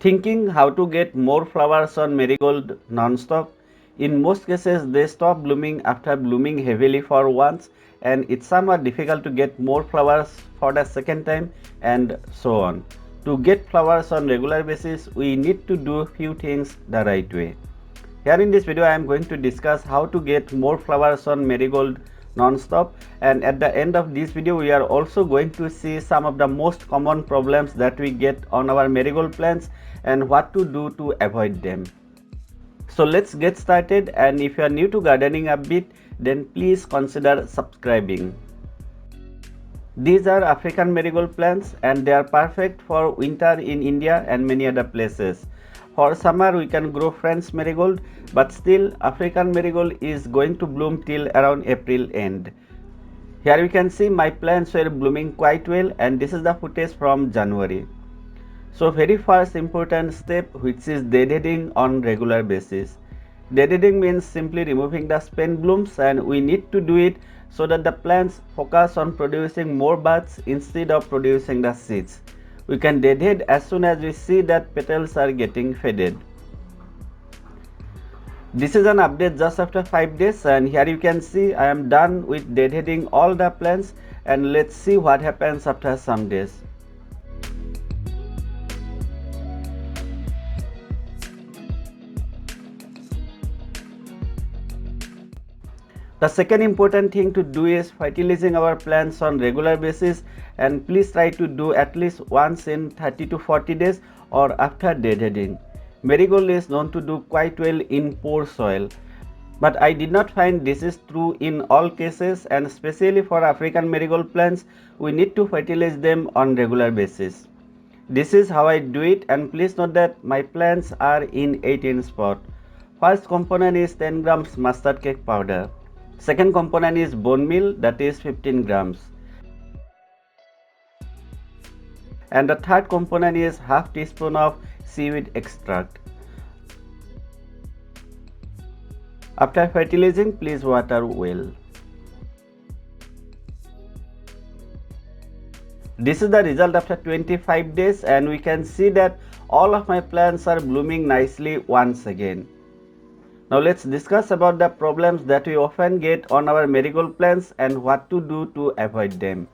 Thinking how to get more flowers on marigold non-stop? In most cases, they stop blooming after blooming heavily for once, and it's somewhat difficult to get more flowers for the second time, and so on. To get flowers on regular basis, we need to do few things the right way. Here in this video, I am going to discuss how to get more flowers on marigold non-stop, and at the end of this video we are also going to see some of the most common problems that we get on our marigold plants and what to do to avoid them. So let's get started, and if you are new to gardening a bit, then please consider subscribing. These are African marigold plants and they are perfect for winter in India and many other places. For summer we can grow French marigold, but still African marigold is going to bloom till around April end. Here we can see my plants were blooming quite well, and this is the footage from January. So very first important step, which is deadheading on regular basis. Deadheading means simply removing the spent blooms, and we need to do it so that the plants focus on producing more buds instead of producing the seeds. We can deadhead as soon as we see that petals are getting faded. This is an update just after 5 days, and here you can see I am done with deadheading all the plants, and let's see what happens after some days. The second important thing to do is fertilizing our plants on regular basis, and please try to do at least once in 30 to 40 days or after deadheading. Marigold is known to do quite well in poor soil, but I did not find this is true in all cases, and especially for African marigold plants we need to fertilize them on regular basis. This is how I do it, and please note that my plants are in 8-inch pot. First component is 10 grams mustard cake powder. Second component is bone meal, that is 15 grams. And the third component is half teaspoon of seaweed extract. After fertilizing, please water well. This is the result after 25 days, and we can see that all of my plants are blooming nicely once again. Now let's discuss about the problems that we often get on our marigold plants and what to do to avoid them.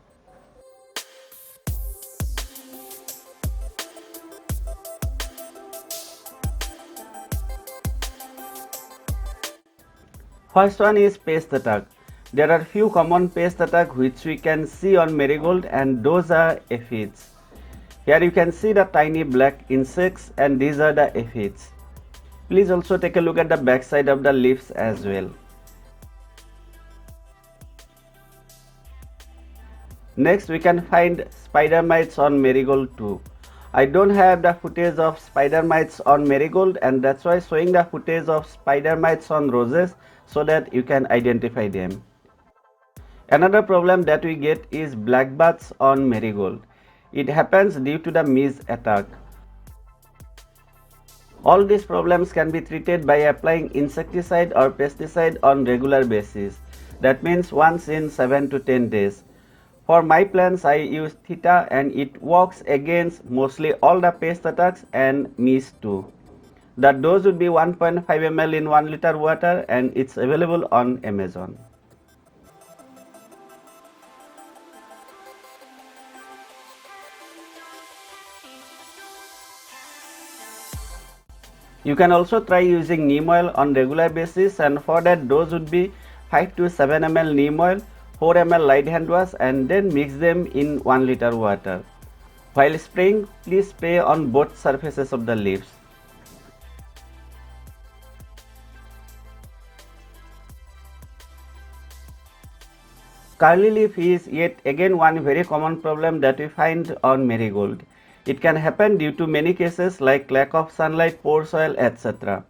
First one is pest attack. There are few common pest attack which we can see on marigold, and those are aphids. Here you can see the tiny black insects, and these are the aphids. Please also take a look at the back side of the leaves as well. Next we can find spider mites on marigold too. I don't have the footage of spider mites on marigold, and that's why showing the footage of spider mites on roses so that you can identify them. Another problem that we get is black buds on marigold. It happens due to the meese attack. All these problems can be treated by applying insecticide or pesticide on regular basis. That means once in 7 to 10 days. For my plants I use Theta, and it works against mostly all the pest attacks and meese too. The dose would be 1.5 ml in 1 liter water, and it's available on Amazon. You can also try using neem oil on regular basis, and for that dose would be 5 to 7 ml neem oil, 4 ml light hand wash, and then mix them in 1 liter water. While spraying, please spray on both surfaces of the leaves. Curly leaf is yet again one very common problem that we find on marigold. It can happen due to many cases like lack of sunlight, poor soil, etc.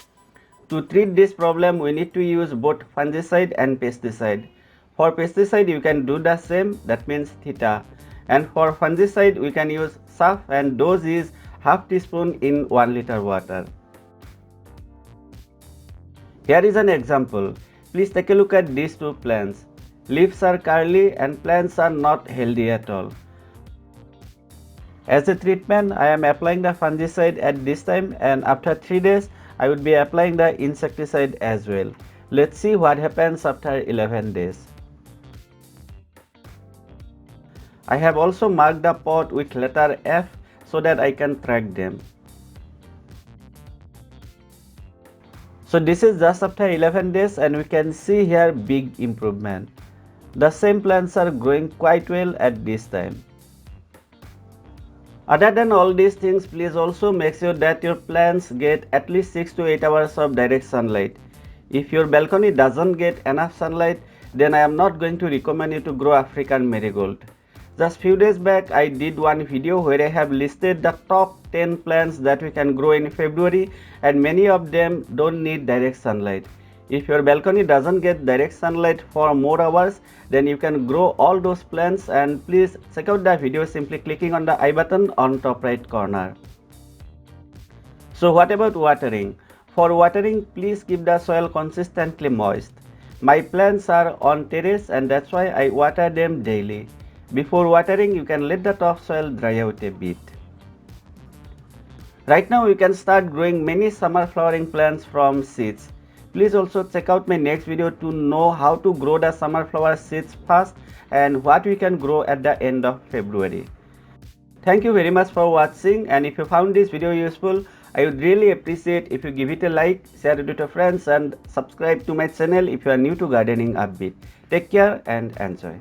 To treat this problem, we need to use both fungicide and pesticide. For pesticide, you can do the same, that means Theta. And for fungicide, we can use SAF, and dose is half teaspoon in 1 liter water. Here is an example. Please take a look at these two plants. Leaves are curly and plants are not healthy at all. As a treatment, I am applying the fungicide at this time, and after 3 days I would be applying the insecticide as well. Let's see what happens after 11 days. I have also marked the pot with letter F so that I can track them. So this is just after 11 days, and we can see here big improvement. The same plants are growing quite well at this time. Other than all these things, please also make sure that your plants get at least 6 to 8 hours of direct sunlight. If your balcony doesn't get enough sunlight, then I am not going to recommend you to grow African marigold. Just few days back, I did one video where I have listed the top 10 plants that we can grow in February, and many of them don't need direct sunlight. If your balcony doesn't get direct sunlight for more hours, then you can grow all those plants, and please check out the video simply clicking on the I button on top right corner. So what about watering? For watering, please keep the soil consistently moist. My plants are on terrace, and that's why I water them daily. Before watering, you can let the topsoil dry out a bit. Right now, you can start growing many summer flowering plants from seeds. Please also check out my next video to know how to grow the summer flower seeds fast and what we can grow at the end of February. Thank you very much for watching, and if you found this video useful, I would really appreciate if you give it a like, share it with your friends, and subscribe to my channel if you are new to gardening upbeat. Take care and enjoy.